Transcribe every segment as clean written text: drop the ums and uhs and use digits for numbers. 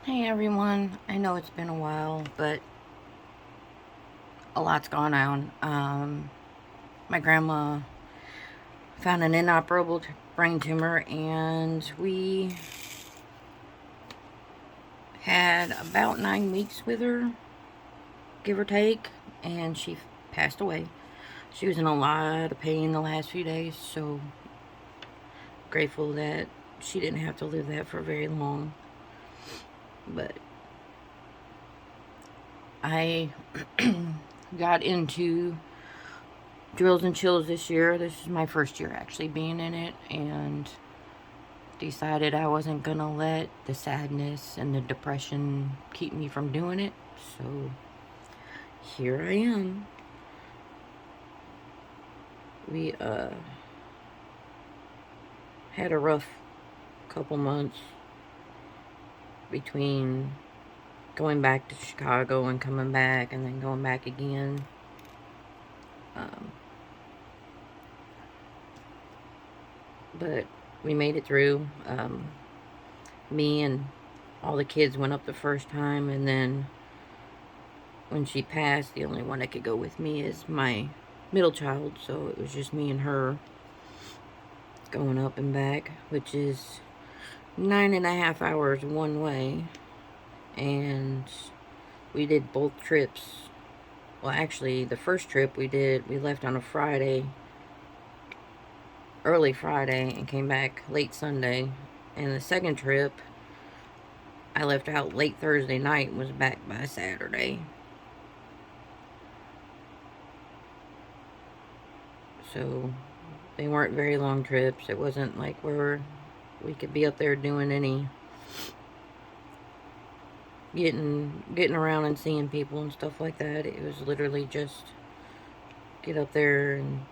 Hey everyone, I know it's been a while, but a lot's gone on. My grandma found an inoperable brain tumor, and we had about 9 weeks with her, give or take, and she passed away. She was in a lot of pain the last few days, so grateful that she didn't have to live that for very long. But I got into drills and chills this year. This is my first year actually being in it, and decided I wasn't gonna let the sadness and the depression keep me from doing it. So here I am. We had a rough couple months between going back to Chicago and coming back and then going back again. But we made it through. Me and all the kids went up the first time, and then when she passed, the only one that could go with me is my middle child, so it was just me and her going up and back, which is 9.5 hours one way. And we did both trips. Well, actually, the first trip we left on a Friday, early Friday, and came back late Sunday. And the second trip, I left out late Thursday night and was back by Saturday. So they weren't very long trips. It wasn't like where we could be up there doing any getting around and seeing people and stuff like that. It was literally just get up there and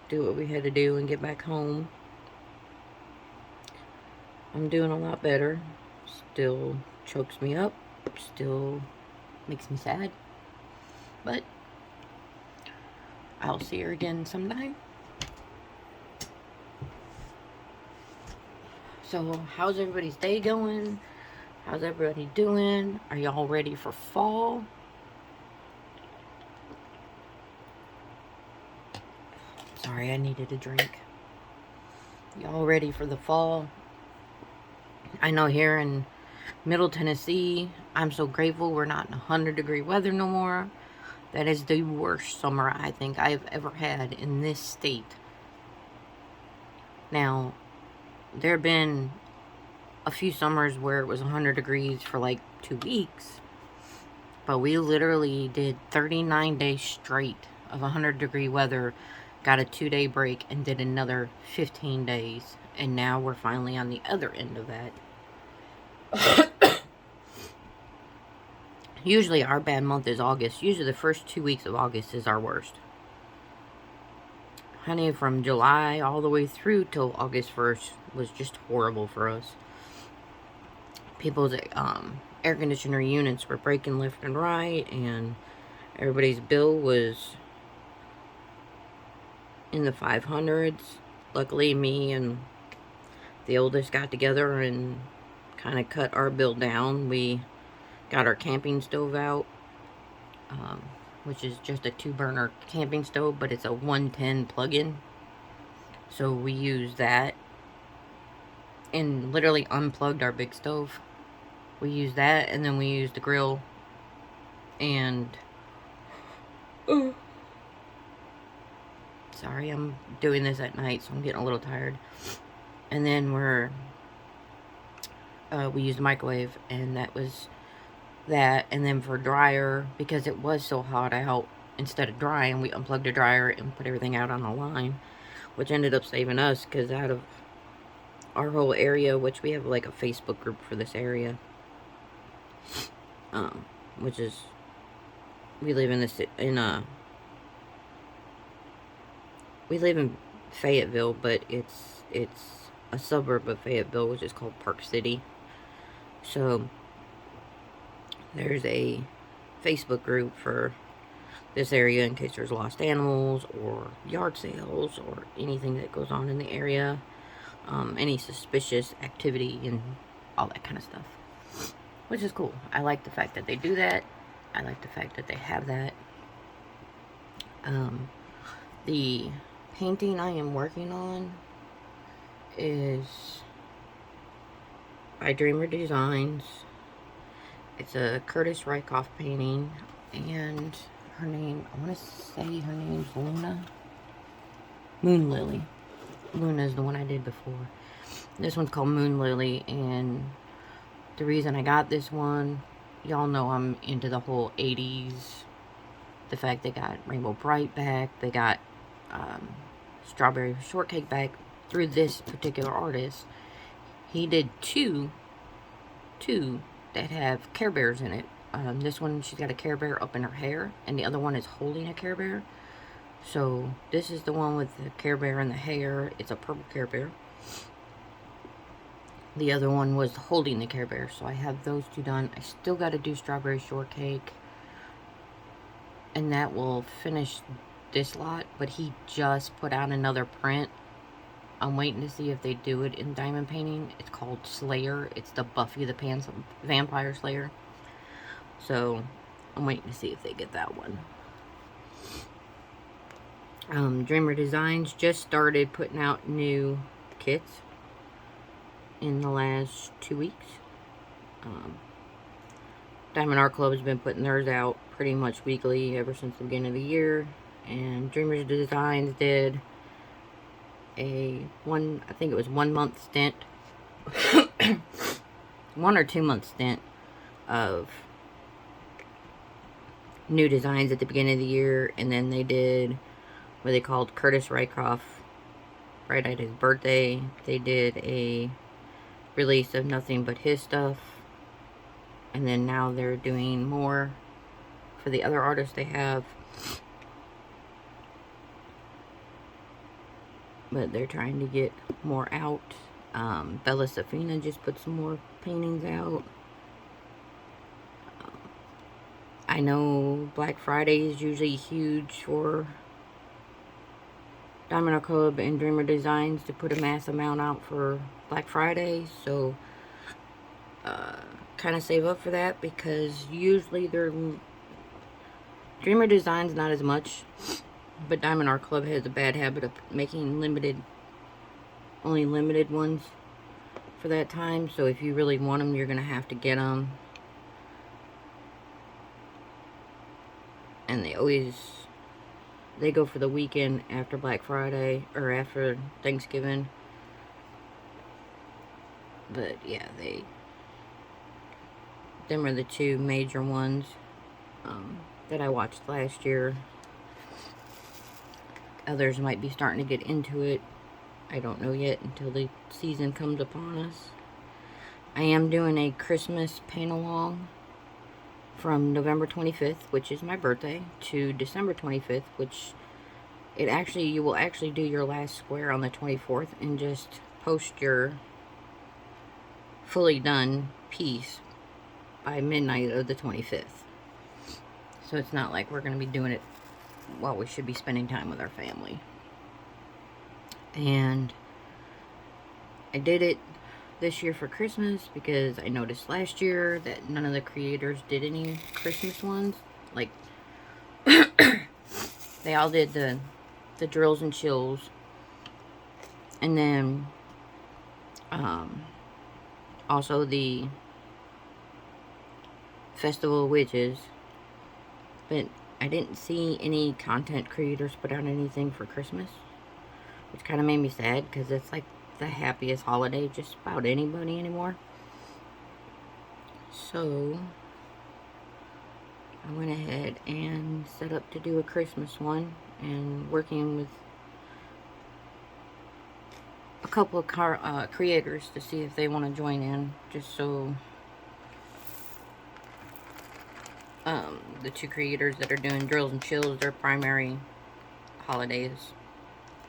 do what we had to do and get back home. I'm doing a lot better. Still chokes me up. Still makes me sad. But I'll see her again sometime. So, how's everybody's day going? How's everybody doing? Are y'all ready for fall? Sorry, I needed a drink. Y'all ready for the fall? I know here in Middle Tennessee, I'm so grateful we're not in 100-degree weather no more. That is the worst summer I think I've ever had in this state. Now, there have been a few summers where it was 100 degrees for like 2 weeks, but we literally did 39 days straight of 100-degree weather, got a 2-day break, and did another 15 days, and now we're finally on the other end of that. Usually our bad month is August. Usually the first 2 weeks of August is our worst. Honey, from July all the way through till August 1st was just horrible for us. People's air conditioner units were breaking left and right, and everybody's bill was in the 500s. Luckily, me and the oldest got together and kind of cut our bill down. We got our camping stove out, which is just a 2-burner camping stove, but it's a 110 plug-in. So we used that and literally unplugged our big stove. We used that, and then we used the grill, and sorry, I'm doing this at night, so I'm getting a little tired. And then we used the microwave, and that was that. And then for dryer, because it was so hot out, instead of drying, we unplugged the dryer and put everything out on a line, which ended up saving us, because out of our whole area, which we have like a Facebook group for this area, which is, we live in Fayetteville, but it's a suburb of Fayetteville, which is called Park City. So there's a Facebook group for this area in case there's lost animals or yard sales or anything that goes on in the area, any suspicious activity and all that kind of stuff. which is cool. I like the fact that they do that. I like the fact that they have that. The painting I am working on is by Dreamer Designs. It's a Curtis Rykoff painting, and her name, I want to say her name's Luna. Moon Lily. Luna is the one I did before. This one's called Moon Lily, and the reason I got this one, y'all know I'm into the whole 80s. The fact they got Rainbow Bright back, they got Strawberry Shortcake back through this particular artist. He did two that have Care Bears in it. This one, she's got a Care Bear up in her hair, and the other one is holding a Care Bear. So this is the one with the Care Bear in the hair. It's a purple Care Bear. The other one was holding the Care Bear. So I have those two done. I still got to do Strawberry Shortcake, and that will finish this lot. But he just put out another print. I'm waiting to see if they do it in diamond painting. It's called Slayer. It's the Buffy the Vampire Slayer. So I'm waiting to see if they get that one. Dreamer Designs just started putting out new kits in the last 2 weeks. Diamond Art Club has been putting theirs out pretty much weekly ever since the beginning of the year. And Dreamer Designs did I think it was 1 month stint, 1 or 2 month stint of new designs at the beginning of the year, and then they did what they called Curtis Rykoff right at his birthday. They did a release of nothing but his stuff, and then now they're doing more for the other artists they have, but they're trying to get more out. Bella Safina just put some more paintings out. I know Black Friday is usually huge for Diamond Art Club and Dreamer Designs to put a mass amount out for Black Friday, so kind of save up for that, because usually Dreamer Designs not as much, but Diamond Art Club has a bad habit of making only limited ones for that time. So if you really want them, you're gonna have to get them. And they go for the weekend after Black Friday or after Thanksgiving. But yeah, them are the two major ones that I watched last year. Others might be starting to get into it. I don't know yet until the season comes upon us. I am doing a Christmas paint-along from November 25th, which is my birthday, to December 25th, which you will actually do your last square on the 24th and just post your fully done piece by midnight of the 25th. So it's not like we're going to be doing it while we should be spending time with our family. And I did it this year for Christmas because I noticed last year that none of the creators did any Christmas ones. Like, they all did the drills and chills. And then, also the Festival of Witches. But I didn't see any content creators put out anything for Christmas, which kind of made me sad, because it's like the happiest holiday just about anybody anymore. So I went ahead and set up to do a Christmas one, and working with a couple of creators to see if they want to join in, just so the two creators that are doing drills and chills, their primary holiday is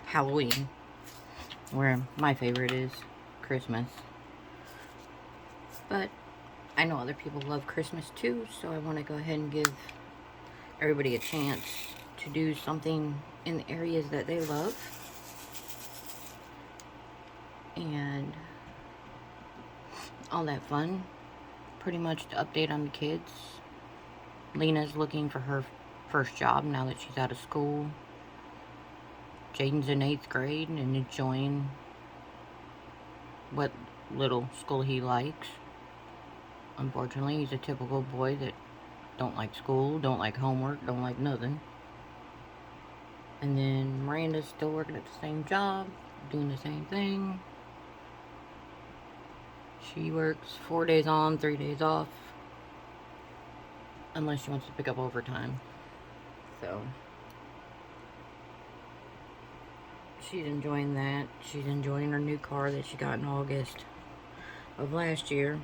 Halloween, where my favorite is Christmas. But I know other people love Christmas too, so I want to go ahead and give everybody a chance to do something in the areas that they love. And all that fun. pretty much the update on the kids. Lena's looking for her first job now that she's out of school. Jaden's in 8th grade and enjoying what little school he likes. Unfortunately, he's a typical boy that don't like school, don't like homework, don't like nothing. And then Miranda's still working at the same job, doing the same thing. She works 4 days on, 3 days off. Unless she wants to pick up overtime. So she's enjoying that. She's enjoying her new car that she got in August of last year.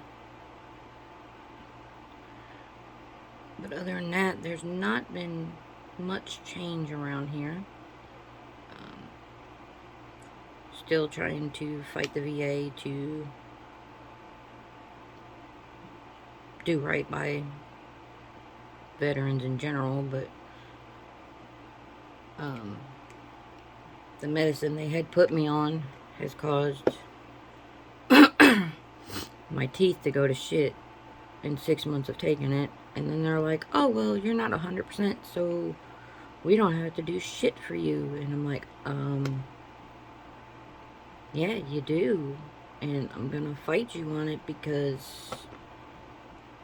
But other than that, there's not been much change around here. Still trying to fight the VA to do right by veterans in general, but the medicine they had put me on has caused my teeth to go to shit in 6 months of taking it. And then they're like, oh, well, you're not 100%, so we don't have to do shit for you. And I'm like, yeah, you do. And I'm gonna fight you on it because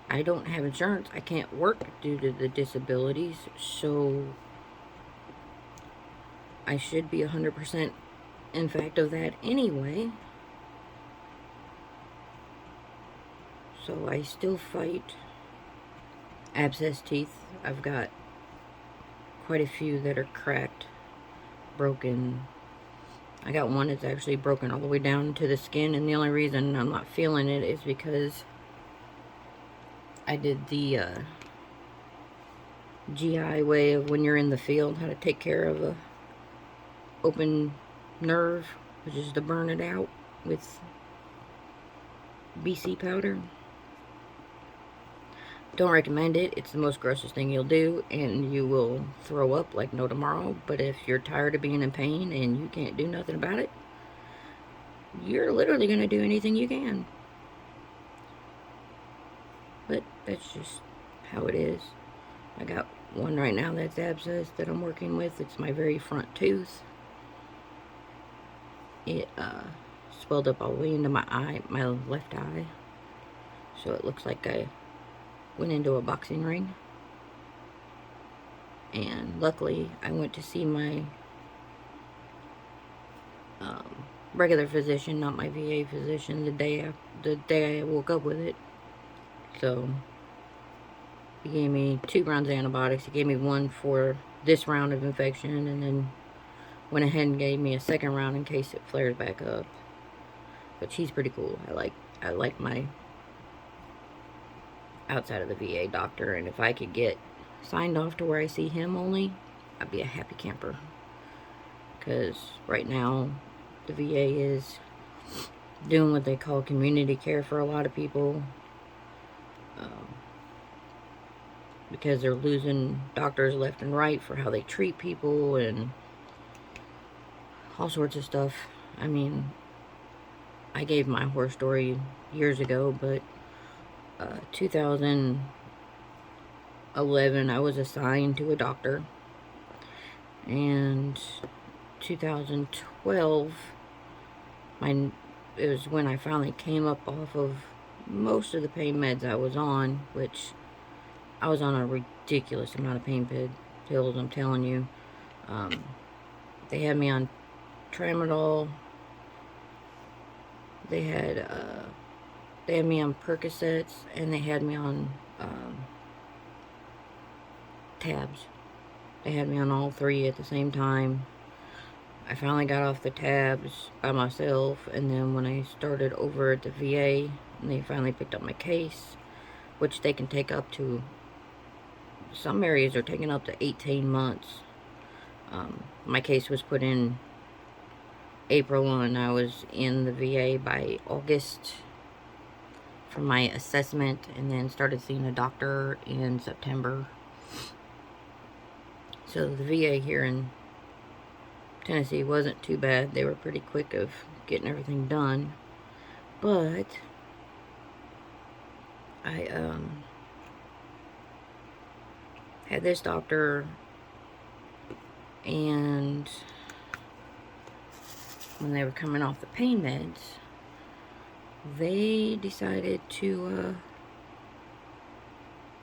I don't have insurance. I can't work due to the disabilities, so I should be 100% in fact of that anyway. So I still fight abscess teeth. I've got quite a few that are cracked, broken. I got one that's actually broken all the way down to the skin, and the only reason I'm not feeling it is because I did the GI way of when you're in the field, how to take care of a open nerve, which is to burn it out with BC powder. Don't recommend it. It's the most grossest thing you'll do, and you will throw up like no tomorrow. But if you're tired of being in pain and you can't do nothing about it, you're literally going to do anything you can. But that's just how it is. I got one right now that's abscess that I'm working with. It's my very front tooth. It swelled up all the way into my eye, my left eye. So it looks like I went into a boxing ring. And luckily, I went to see my regular physician, not my VA physician, the day I woke up with it. So he gave me 2 rounds of antibiotics. He gave me one for this round of infection, and then went ahead and gave me a second round in case it flares back up. But she's pretty cool. I like my outside of the VA doctor, and if I could get signed off to where I see him only, I'd be a happy camper. Because right now, the VA is doing what they call community care for a lot of people. Because they're losing doctors left and right for how they treat people and all sorts of stuff. I mean, I gave my horror story years ago, but 2011 I was assigned to a doctor, and 2012 it was when I finally came up off of most of the pain meds I was on, which I was on a ridiculous amount of pain pills, I'm telling you. They had me on tramadol. They had me on Percocets, and they had me on tabs. They had me on all 3 at the same time. I finally got off the tabs by myself, and then when I started over at the VA, and they finally picked up my case, which they can take up to, some areas are taking up to 18 months. My case was put in April, and I was in the VA by August for my assessment, and then started seeing a doctor in September. So the VA here in Tennessee wasn't too bad. They were pretty quick of getting everything done. But I had this doctor, and when they were coming off the pain meds, they decided to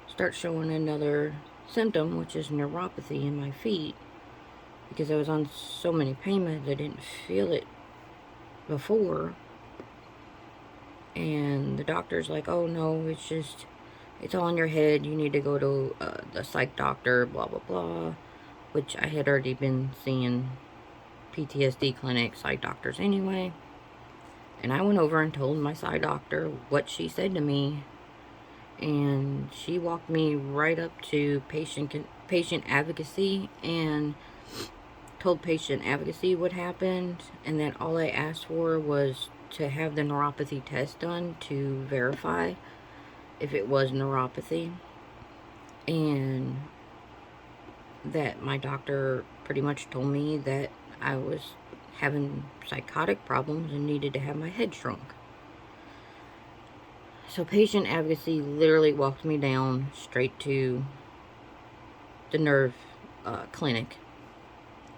start showing another symptom, which is neuropathy in my feet, because I was on so many pain meds I didn't feel it before. And the doctor's like, oh no, it's all in your head, you need to go to the psych doctor, blah blah blah, which I had already been seeing PTSD clinic psych doctors anyway. And I went over and told my psych doctor what she said to me, and she walked me right up to patient advocacy and told patient advocacy what happened, and that all I asked for was to have the neuropathy test done to verify if it was neuropathy, and that my doctor pretty much told me that I was having psychotic problems and needed to have my head shrunk. So patient advocacy literally walked me down straight to the nerve clinic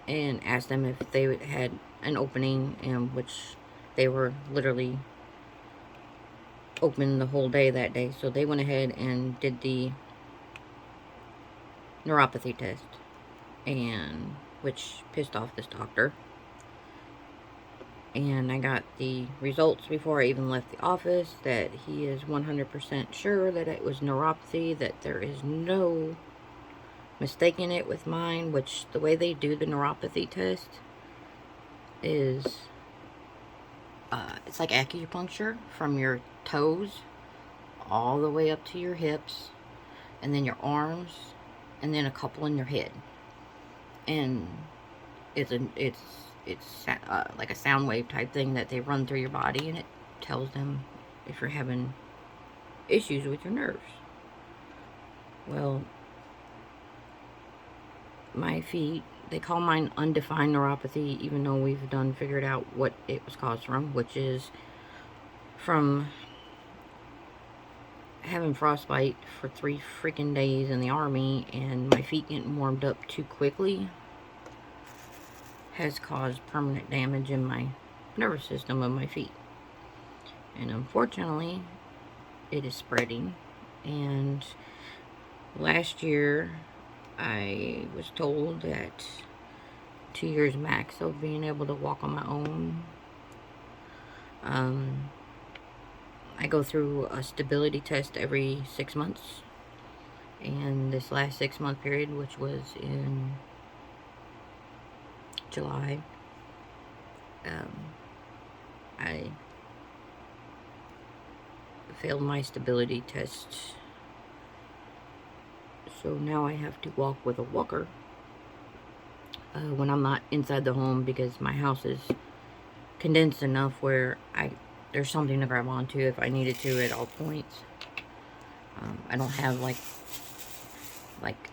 and asked them if they had an opening, in which they were literally open the whole day that day. So they went ahead and did the neuropathy test, and which pissed off this doctor. And I got the results before I even left the office that he is 100% sure that it was neuropathy, that there is no mistaking it with mine, which the way they do the neuropathy test is it's like acupuncture from your toes all the way up to your hips, and then your arms, and then a couple in your head. And it's like a sound wave type thing that they run through your body, and it tells them if you're having issues with your nerves. Well, my feet, they call mine undefined neuropathy, even though we've figured out what it was caused from, which is from having frostbite for 3 freaking days in the army, and my feet getting warmed up too quickly has caused permanent damage in my nervous system of my feet. And unfortunately, it is spreading. And last year, I was told that 2 years max of being able to walk on my own. I go through a stability test every 6 months. And this last 6-month period, which was in July, I failed my stability test. So now I have to walk with a walker when I'm not inside the home, because my house is condensed enough where there's something to grab onto if I needed to at all points. I don't have like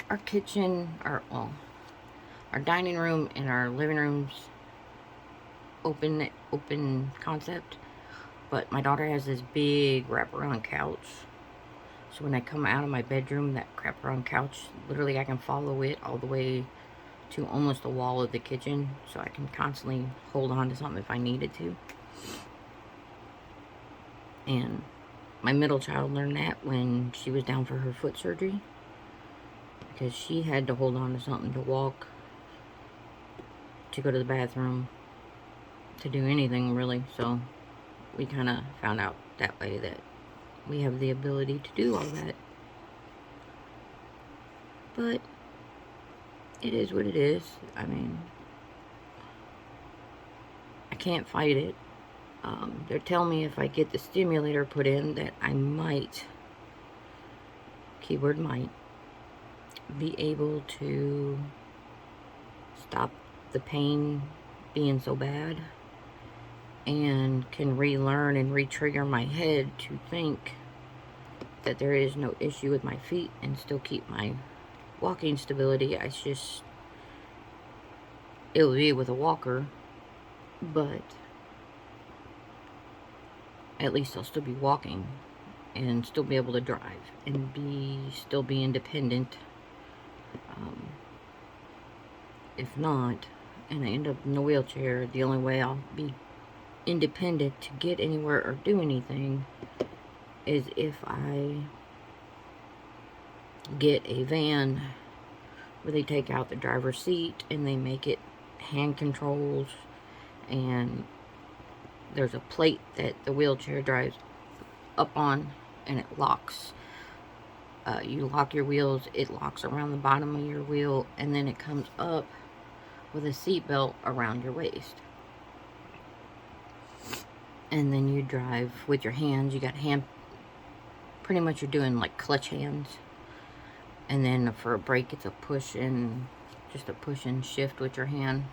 our kitchen, our dining room and our living rooms open concept, but my daughter has this big wraparound couch. So when I come out of my bedroom, that wraparound couch, literally I can follow it all the way to almost the wall of the kitchen, so I can constantly hold on to something if I needed to. And my middle child learned that when she was down for her foot surgery, because she had to hold on to something to walk, to go to the bathroom, to do anything really. So we kind of found out that way that we have the ability to do all that. But it is what it is. I mean, I can't fight it. They're telling me if I get the stimulator put in that I might, keyword might, be able to stop the pain being so bad, and can relearn and re-trigger my head to think that there is no issue with my feet and still keep my walking stability. It'll be with a walker, but at least I'll still be walking, and still be able to drive and still be independent. If not, and I end up in a wheelchair, the only way I'll be independent to get anywhere or do anything is if I get a van where they take out the driver's seat and they make it hand controls, and there's a plate that the wheelchair drives up on, and it locks. You lock your wheels, it locks around the bottom of your wheel, and then it comes up with a seat belt around your waist. And then you drive with your hands. You got pretty much you're doing like clutch hands. And then for a brake, it's just a push and shift with your hand.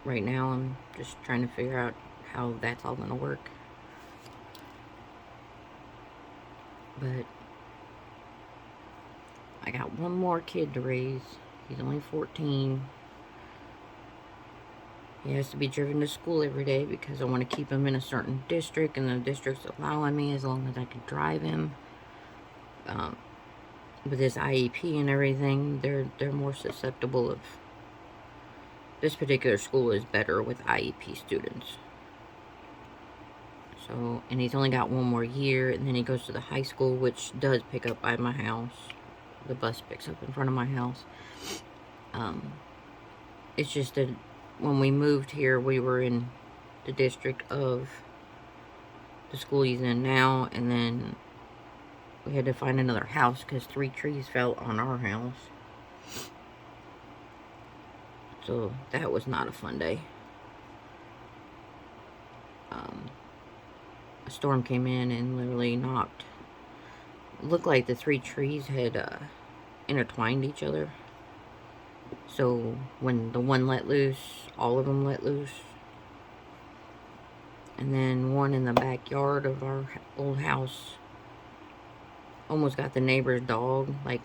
Right now, I'm just trying to figure out how that's all going to work. But I got one more kid to raise. He's only 14. He has to be driven to school every day because I want to keep him in a certain district, and the district's allowing me as long as I can drive him. With his IEP and everything, they're more susceptible of... This particular school is better with IEP students. So, and he's only got one more year, and then he goes to the high school, which does pick up by my house. The bus picks up in front of my house. It's just that when we moved here, we were in the district of the school he's in now, and then we had to find another house because 3 trees fell on our house. So that was not a fun day. A storm came in and literally looked like the 3 trees had intertwined each other. So when the one let loose, all of them let loose. And then one in the backyard of our old house almost got the neighbor's dog. Like,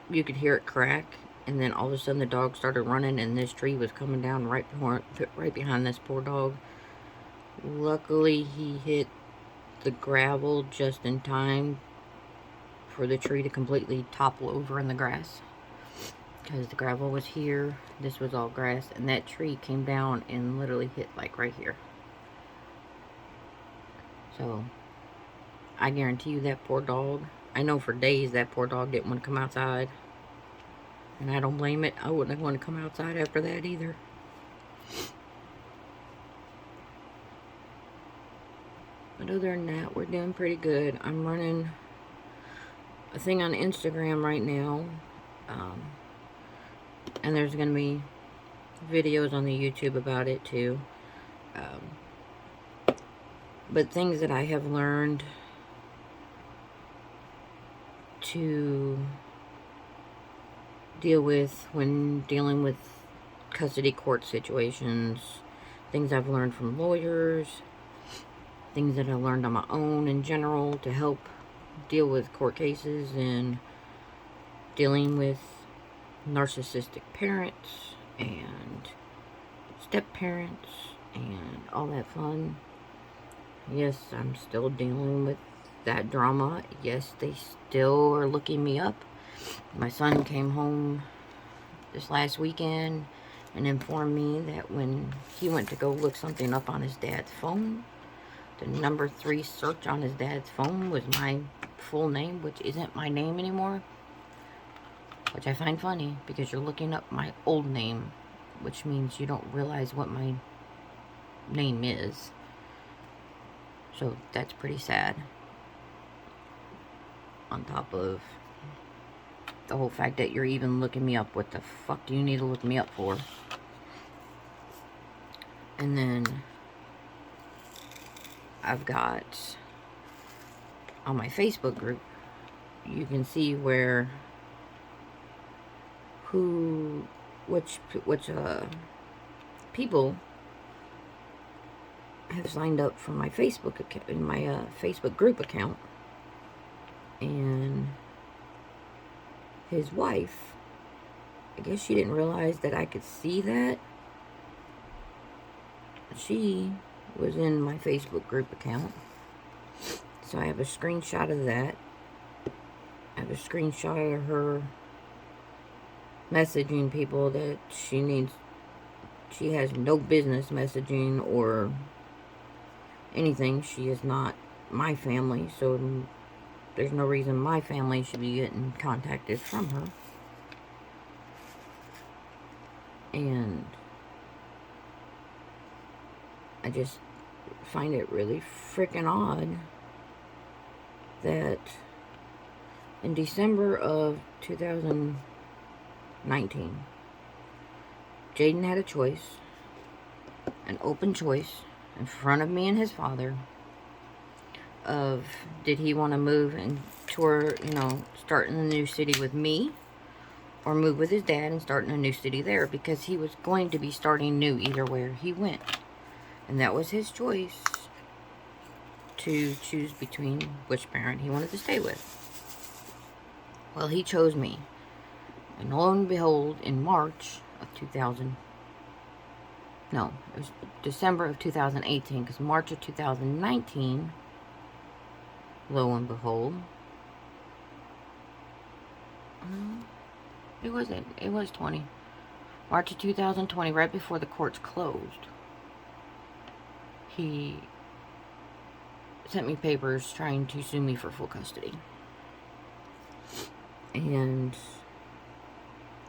you could hear it crack, and then all of a sudden the dog started running, and this tree was coming down right behind this poor dog. Luckily, he hit the gravel just in time for the tree to completely topple over in the grass. Because the gravel was here, this was all grass, and that tree came down and literally hit like right here. So, I guarantee you that poor dog, I know for days that poor dog didn't want to come outside. And I don't blame it. I wouldn't have wanted to come outside after that either. But other than that, we're doing pretty good. I'm running a thing on Instagram right now. And there's going to be videos on the YouTube about it too. But things that I have learned to deal with when dealing with custody court situations, things I've learned from lawyers, things that I learned on my own in general to help deal with court cases and dealing with narcissistic parents and step-parents and all that fun. Yes, I'm still dealing with that drama. Yes, they still are looking me up. My son came home this last weekend and informed me that when he went to go look something up on his dad's phone, the number 3 search on his dad's phone was my full name, which isn't my name anymore. Which I find funny, because you're looking up my old name, which means you don't realize what my name is. So that's pretty sad. On top of the whole fact that you're even looking me up. What the fuck do you need to look me up for? And then I've got on my Facebook group, you can see where which people have signed up for my Facebook account, in my Facebook group account. And his wife, I guess she didn't realize that I could see that. she was in my Facebook group account. So I have a screenshot of that. I have a screenshot of her messaging people that she has no business messaging or anything. She is not my family, so there's no reason my family should be getting contacted from her. And I just find it really freaking odd that in December of 2019, Jaden had a choice, an open choice, in front of me and his father, of did he want to move and tour, start in a new city with me, or move with his dad and start in a new city there, because he was going to be starting new either where he went. And that was his choice to choose between which parent he wanted to stay with. Well, he chose me. And lo and behold, in March of 2000, no, it was December of 2018, because March of 2019, lo and behold, it was 20. March of 2020, right before the courts closed, he sent me papers trying to sue me for full custody. And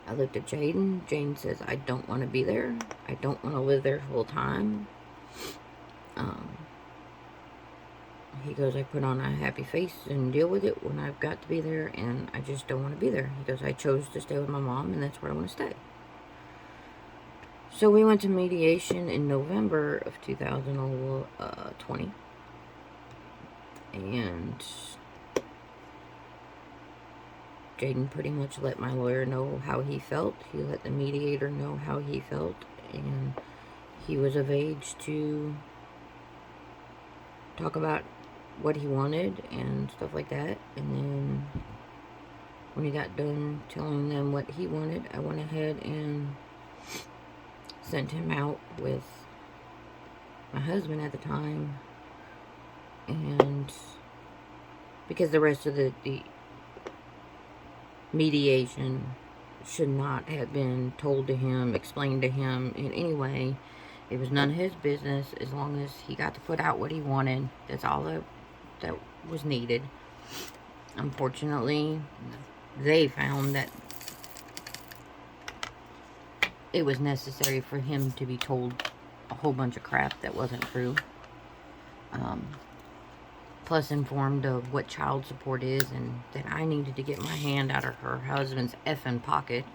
I looked at Jaden. Jaden says, I don't want to be there. I don't want to live there full time. He goes, I put on a happy face and deal with it when I've got to be there, and I just don't want to be there. He goes, I chose to stay with my mom, and that's where I want to stay. So we went to mediation in November of 2020. And Jaden pretty much let my lawyer know how he felt. He let the mediator know how he felt. And he was of age to talk about what he wanted and stuff like that. And then when he got done telling them what he wanted, I went ahead and sent him out with my husband at the time. And because the rest of the mediation should not have been told to him, explained to him in any way. It was none of his business. As long as he got to put out what he wanted, that's all that was needed. Unfortunately, they found that it was necessary for him to be told a whole bunch of crap that wasn't true. Plus informed of what child support is, and that I needed to get my hand out of her husband's effing pocket.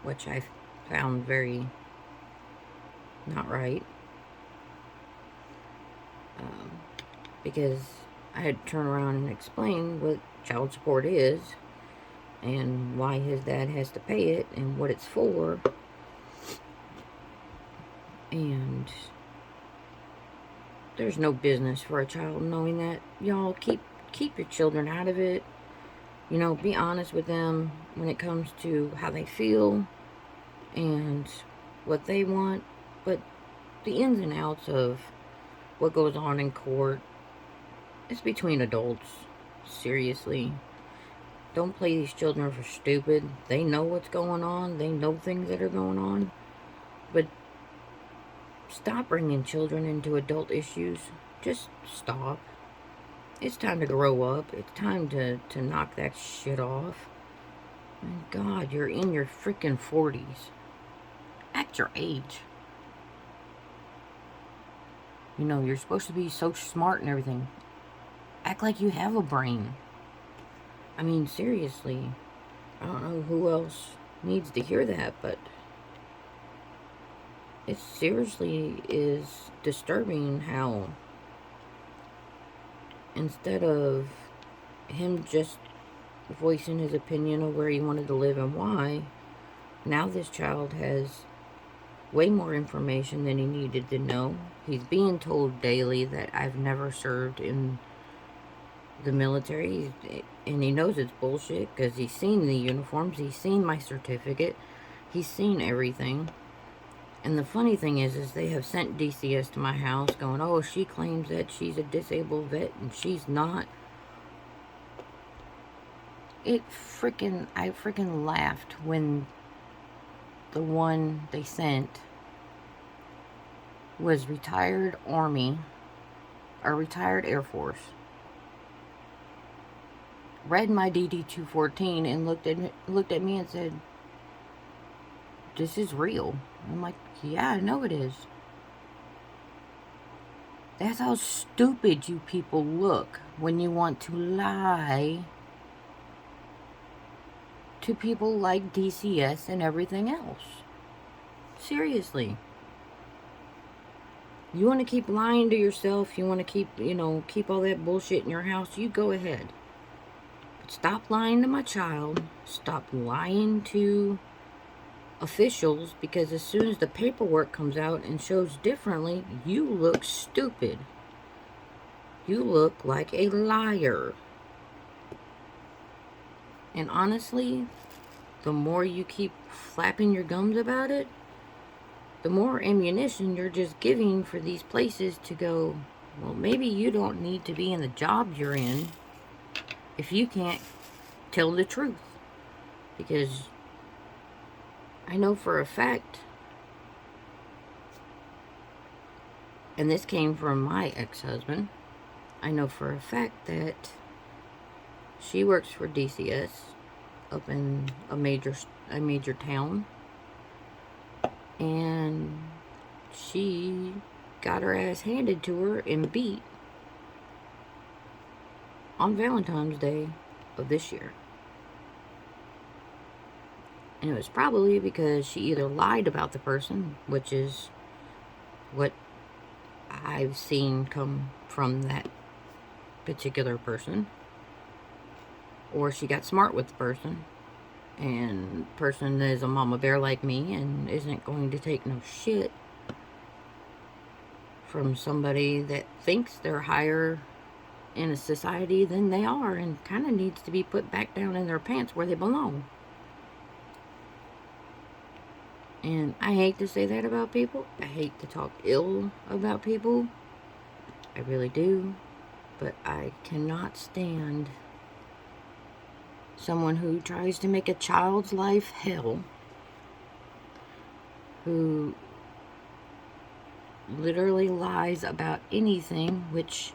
Which I found very not right. Because I had to turn around and explain what child support is, and why his dad has to pay it, and what it's for. And there's no business for a child knowing that. Y'all keep your children out of it. Be honest with them when it comes to how they feel and what they want. But the ins and outs of what goes on in court, it's between adults. Seriously. Don't play these children for stupid. They know what's going on. They know things that are going on. But stop bringing children into adult issues. Just stop. It's time to grow up. It's time to knock that shit off. And God, you're in your freaking 40s. Act your age. You're supposed to be so smart and everything. Act like you have a brain. I mean, seriously. I don't know who else needs to hear that, but it seriously is disturbing how instead of him just voicing his opinion of where he wanted to live and why, now this child has way more information than he needed to know. He's being told daily that I've never served in the military, and he knows it's bullshit because he's seen the uniforms, he's seen my certificate, He's seen everything. And the funny thing is they have sent DCS to my house going, oh, she claims that she's a disabled vet and she's not. I freaking laughed when the one they sent was retired Army or retired Air Force. Read my DD-214 and looked at me and said, this is real. I'm like, yeah, I know it is. That's how stupid you people look when you want to lie to people like DCS and everything else. Seriously. You want to keep lying to yourself, you want to keep all that bullshit in your house, you go ahead. But stop lying to my child. Stop lying to officials, because as soon as the paperwork comes out and shows differently, you look stupid. You look like a liar. And honestly, the more you keep flapping your gums about it, the more ammunition you're just giving for these places to go, well, maybe you don't need to be in the job you're in if you can't tell the truth. Because I know for a fact, and this came from my ex-husband, I know for a fact that she works for DCS up in a major town, and she got her ass handed to her and beat on Valentine's Day of this year. And it was probably because she either lied about the person, which is what I've seen come from that particular person, or she got smart with the person, and the person is a mama bear like me and isn't going to take no shit from somebody that thinks they're higher in a society than they are, and kind of needs to be put back down in their pants where they belong. And I hate to say that about people. I hate to talk ill about people. I really do. But I cannot stand someone who tries to make a child's life hell, who literally lies about anything, which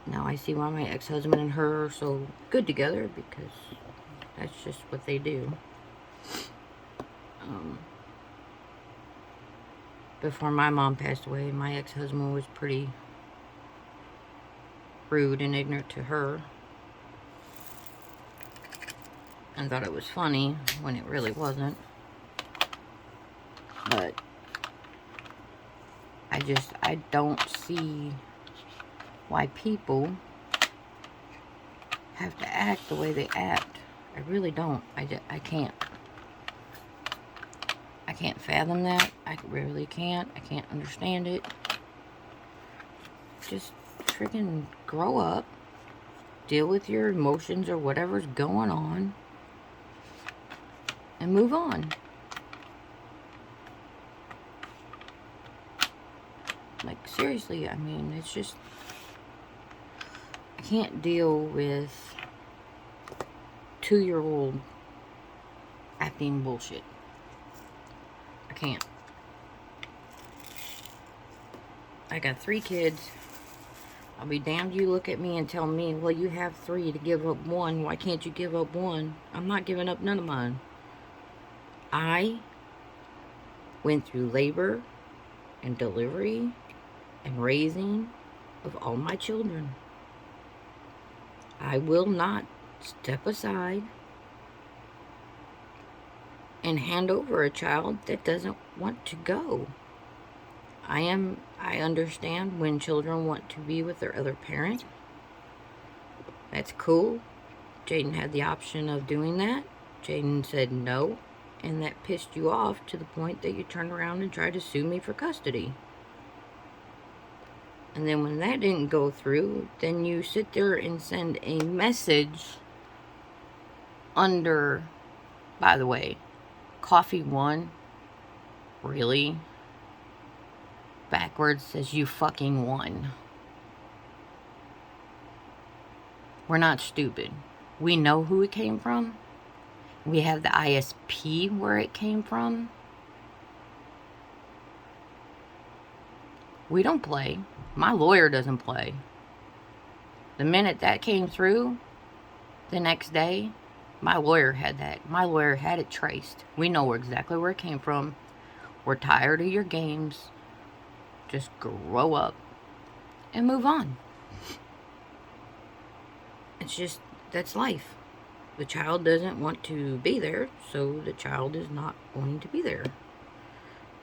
now I see why my ex-husband and her are so good together, because that's just what they do. Before my mom passed away, my ex-husband was pretty rude and ignorant to her, and thought it was funny when it really wasn't. But I don't see why people have to act the way they act. I really don't. I can't. I can't fathom that. I really can't. I can't understand it. Just freaking grow up. Deal with your emotions or whatever's going on, and move on. Like, seriously, I mean, it's just, I can't deal with 2-year-old acting bullshit. I can't. I got 3 kids. I'll be damned you look at me and tell me, well, you have 3 to give up 1. Why can't you give up 1? I'm not giving up none of mine. I went through labor and delivery and raising of all my children. I will not step aside and hand over a child that doesn't want to go. I understand when children want to be with their other parent. That's cool. Jaden had the option of doing that. Jaden said no, and that pissed you off to the point that you turned around and tried to sue me for custody. And then when that didn't go through, then you sit there and send a message under By the way, coffee one, really? Backwards says you fucking won. We're not stupid. We know who it came from. We have the ISP where it came from. We don't play. My lawyer doesn't play. The minute that came through, the next day, my lawyer had that. My lawyer had it traced. We know exactly where it came from. We're tired of your games. Just grow up and move on. It's just, that's life. The child doesn't want to be there, so the child is not going to be there.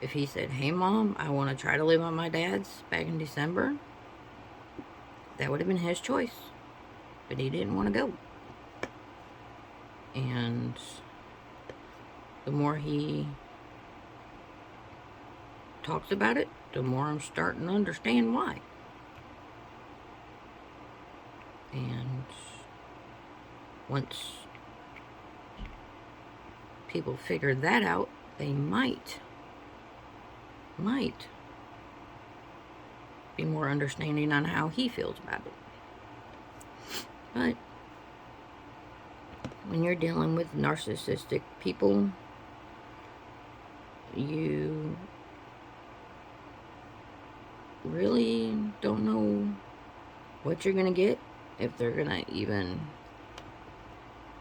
If he said, hey mom, I want to try to live on my dad's back in December, that would have been his choice. But he didn't want to go. And the more he talks about it, the more I'm starting to understand why. And once people figure that out, they might be more understanding on how he feels about it. But when you're dealing with narcissistic people, you really don't know what you're gonna get, if they're gonna even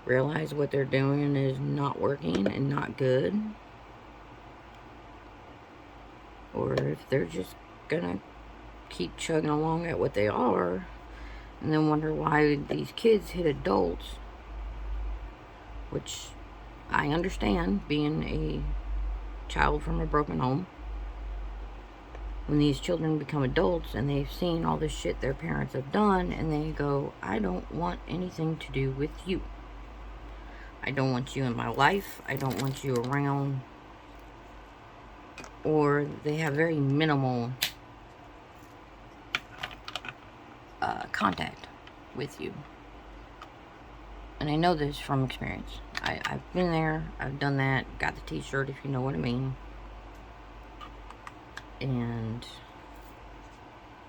realize what they're doing is not working and not good, or if they're just gonna keep chugging along at what they are and then wonder why these kids hit adults, which I understand, being a child from a broken home. When these children become adults and they've seen all this shit their parents have done, and they go, I don't want anything to do with you. I don't want you in my life. I don't want you around. Or they have very minimal contact with you. And I know this from experience. I've been there. I've done that. Got the t-shirt, if you know what I mean. And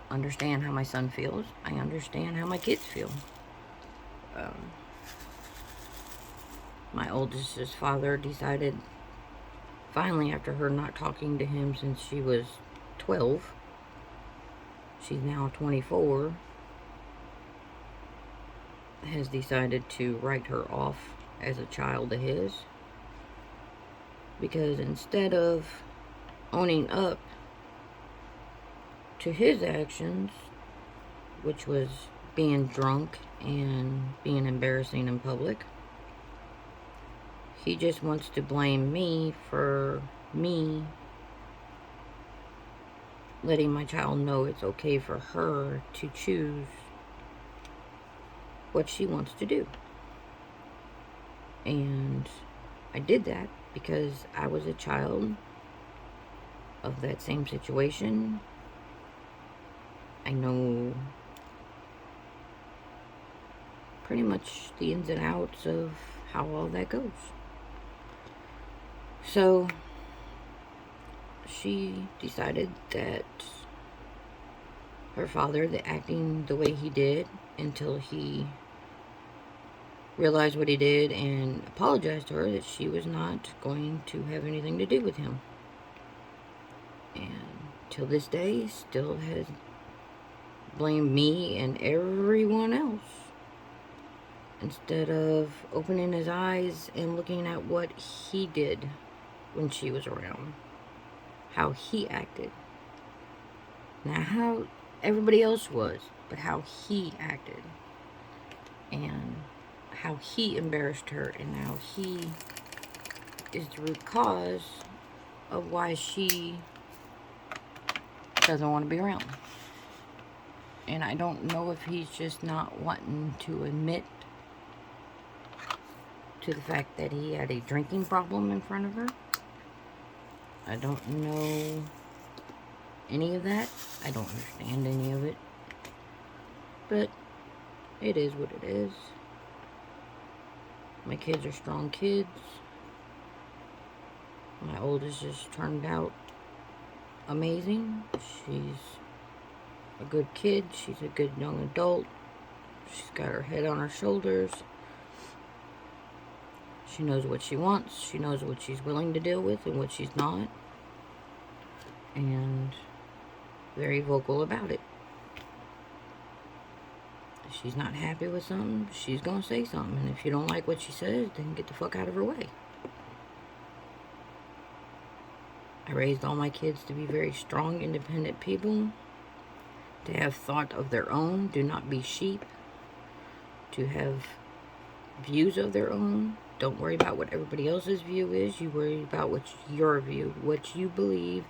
understand how my son feels. I understand how my kids feel. My oldest's father decided, finally, after her not talking to him since she was 12, she's now 24, has decided to write her off as a child of his. Because instead of owning up to his actions, which was being drunk and being embarrassing in public, he just wants to blame me for me letting my child know it's okay for her to choose what she wants to do. And I did that because I was a child of that same situation. I know pretty much the ins and outs of how all that goes. So she decided that her father, acting the way he did until he realized what he did and apologized to her, that she was not going to have anything to do with him. And till this day, still has blamed me and everyone else, instead of opening his eyes and looking at what he did when she was around, how he acted. Not how everybody else was, but how he acted, and how he embarrassed her, and how he is the root cause of why she doesn't want to be around. And I don't know if he's just not wanting to admit to the fact that he had a drinking problem in front of her. I don't know any of that. I don't understand any of it. But it is what it is. My kids are strong kids. My oldest just turned out amazing. She's a good kid. She's a good young adult. She's got her head on her shoulders. She knows what she wants. She knows what she's willing to deal with and what she's not. And very vocal about it. If she's not happy with something, she's going to say something. And if you don't like what she says, then get the fuck out of her way. I raised all my kids to be very strong, independent people, to have thought of their own, do not be sheep, to have views of their own. Don't worry about what everybody else's view is. You worry about what's your view, what you believe,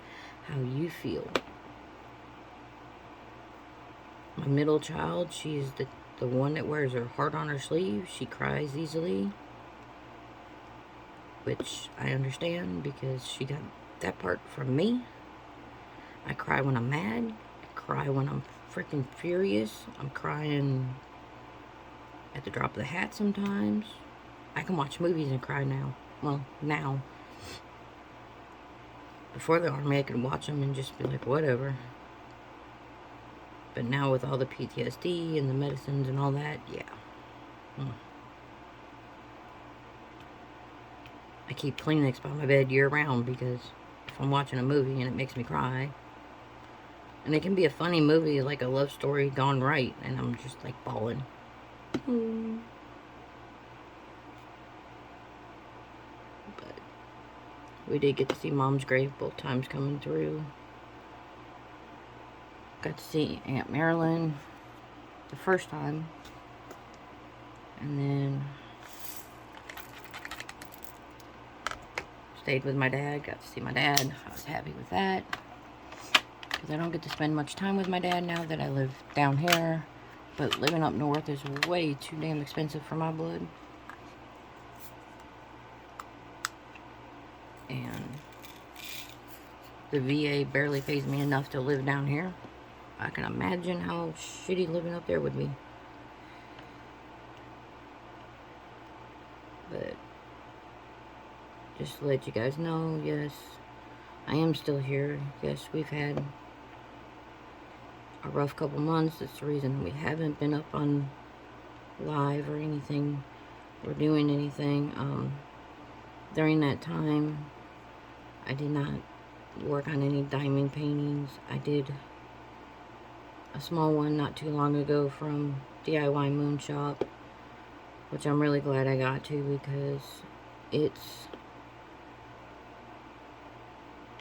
how you feel. My middle child, she's the one that wears her heart on her sleeve. She cries easily, which I understand because she got that part from me. I cry when I'm mad. I cry when I'm freaking furious. I'm crying at the drop of the hat sometimes. I can watch movies and cry now. Well, now. Before the army, I could watch them and just be like, whatever. But now with all the PTSD and the medicines and all that, yeah. I keep Kleenex by my bed year round because if I'm watching a movie and it makes me cry, and it can be a funny movie like a love story gone right, and I'm just like bawling. But we did get to see Mom's grave both times coming through. Got to see Aunt Marilyn the first time, and then stayed with my dad. Got to see my dad. I was happy with that because I don't get to spend much time with my dad now that I live down here. But living up north is way too damn expensive for my blood. And the VA barely pays me enough to live down here. I can imagine how shitty living up there would be. But just to let you guys know, yes, I am still here. Yes, we've had a rough couple months. That's the reason we haven't been up on live or anything or doing anything. During that time, I did not work on any diamond paintings. I did a small one not too long ago from DIY Moon Shop, which I'm really glad I got to because it's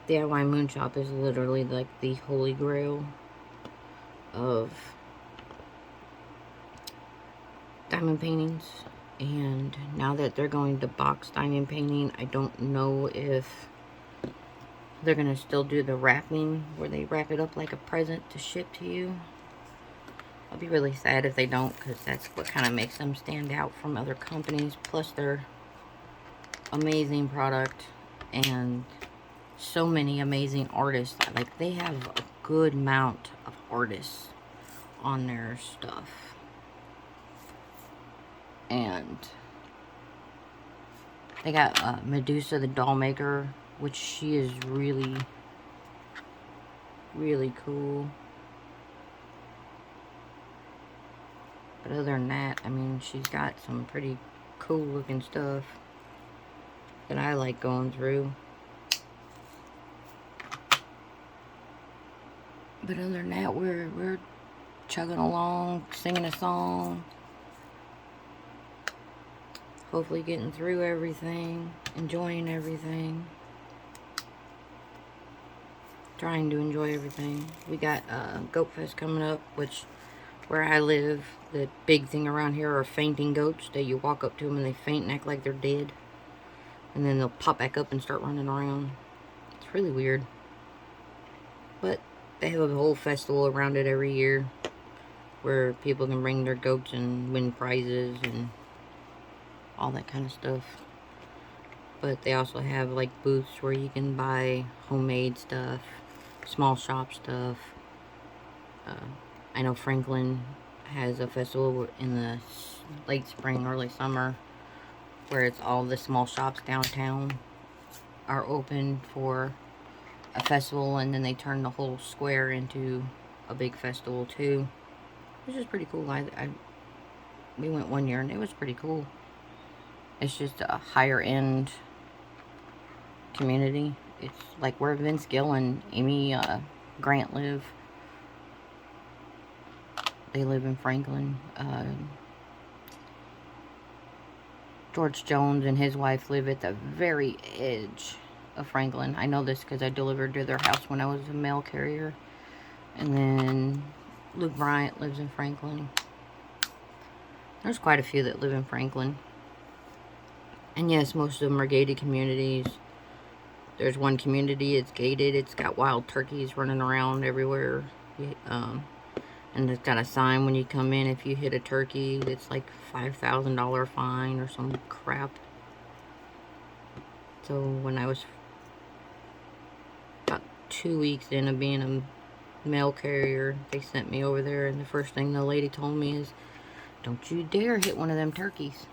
DIY Moon Shop is literally like the holy grail of diamond paintings. And now that they're going to box diamond painting, I don't know if they're going to still do the wrapping where they wrap it up like a present to ship to you. I'll be really sad if they don't, because that's what kind of makes them stand out from other companies. Plus, they're amazing product and so many amazing artists. Like, they have a good amount of artists on their stuff. And they got Medusa the doll maker, which she is really, really cool. But other than that, I mean, she's got some pretty cool looking stuff that I like going through. But other than that, we're chugging along, singing a song. Hopefully getting through everything, enjoying everything. Trying to enjoy everything. We got Goat Fest coming up, which where I live, the big thing around here are fainting goats that you walk up to them and they faint and act like they're dead. And then they'll pop back up and start running around. It's really weird. But they have a whole festival around it every year where people can bring their goats and win prizes and all that kind of stuff. But they also have like booths where you can buy homemade stuff, small shop stuff. I know Franklin has a festival in the late spring, early summer, where it's all the small shops downtown are open for a festival, and then they turn the whole square into a big festival too, which is pretty cool. We went one year and it was pretty cool. It's just a higher end community. It's like where Vince Gill and Amy Grant live. They live in Franklin. George Jones and his wife live at the very edge of Franklin. I know this because I delivered to their house when I was a mail carrier. And then Luke Bryant lives in Franklin. There's quite a few that live in Franklin. And yes, most of them are gated communities. There's one community, it's gated. It's got wild turkeys running around everywhere. And it's got a sign when you come in, if you hit a turkey, it's like $5,000 fine or some crap. So when I was about 2 weeks in of being a mail carrier, they sent me over there, and the first thing the lady told me is, don't you dare hit one of them turkeys,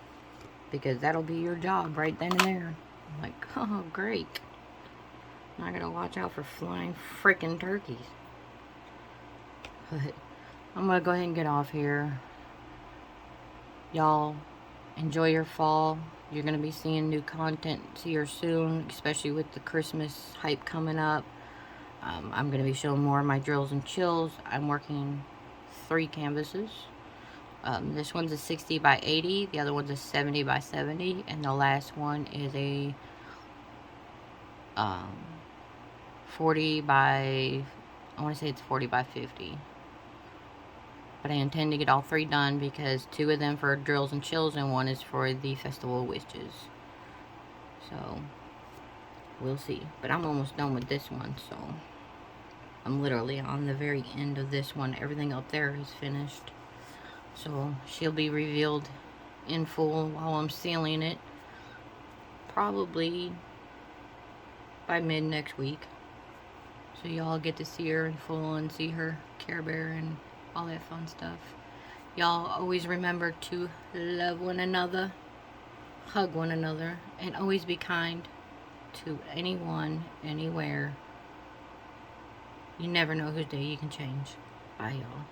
because that'll be your job right then and there. I'm like, oh, great. I gotta watch out for flying frickin' turkeys. But I'm gonna go ahead and get off here. Y'all, enjoy your fall. You're gonna be seeing new content here soon, especially with the Christmas hype coming up. I'm gonna be showing more of my drills and chills. I'm working 3 canvases. This one's a 60 by 80, the other one's a 70 by 70, and the last one is a 40 by, I want to say it's 40 by 50. But I intend to get all 3 done because 2 of them for drills and chills and 1 is for the Festival of Witches. So, we'll see. But I'm almost done with this one, so I'm literally on the very end of this one. Everything up there is finished. So, she'll be revealed in full while I'm sealing it. Probably by mid next week. So y'all get to see her in full and see her Care Bear and all that fun stuff. Y'all always remember to love one another, hug one another, and always be kind to anyone, anywhere. You never know whose day you can change. Bye, y'all.